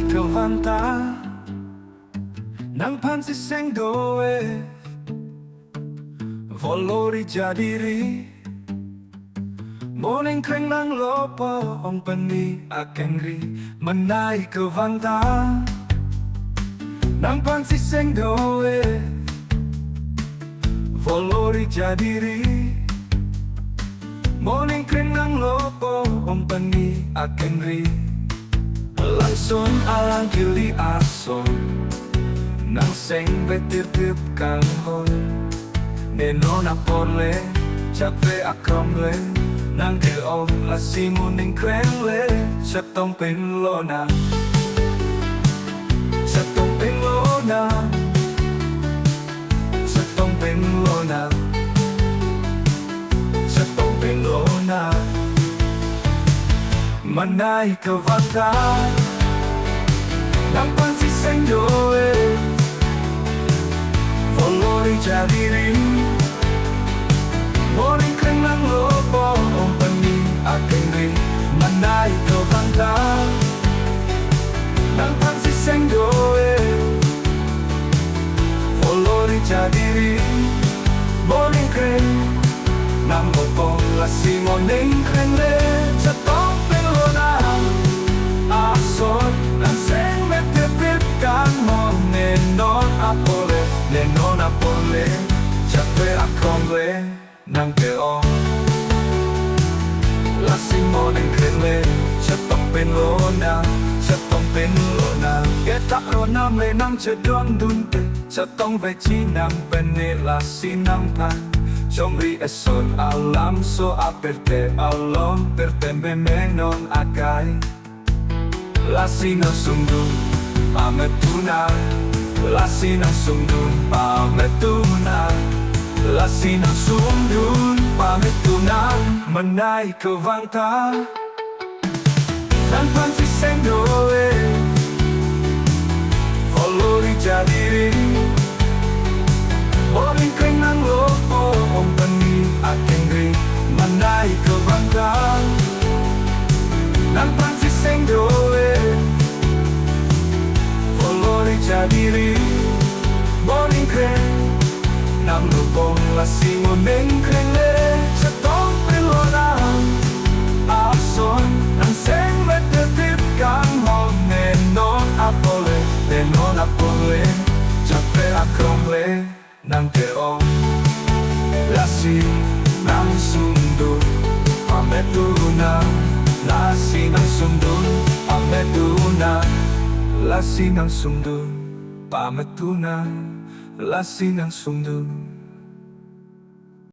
ke vanta nang pansiseng doe volori jadiri morning kring nang lopo ong pani akengri manai ke vanta nang pansiseng doe volori jadiri morning kring nang lopo ong pani akengri langsung alang kili ason nang seng betir tip kang hon neno na porle chape akomle nang ke om la simuning krengle chatong pin lona chatong pin lona chatong pin lona chatong pin lona manai ke vanta nang pansiseng doe volori jadiri morning kring nang lopo ong pani akengri manai ke vanta nang pansiseng doe volori jadiri morning kring nang lopo la simoneng kring le chatong pelona ason nang seng metepip kang mon nenon apole nenon apole chape akomle nang ke om la simoneng kring le chatong pelona chatong pelona eta ronam le nang chedon dunte chatong ve chi nang pene la sinang pa Somri eson alam so aperte alom pertembe menon akai Lasina sundun pametuna Lasina sundun pametuna Lasina sundun pametuna Manai ke vanta dan pansiseng doe volori jadiri morning kring nang lopo ong pani akengri manai ke vanta nang pansiseng doe volori jadiri morning kring nang lopo la simoneng kring le chatong pelona ason nang seng metepip kang hong nenon apole chape akomle nang ke om lasi nang sundun pametuna lasi nang sundun pametuna lasi nang sundun pametuna lasi nang sundun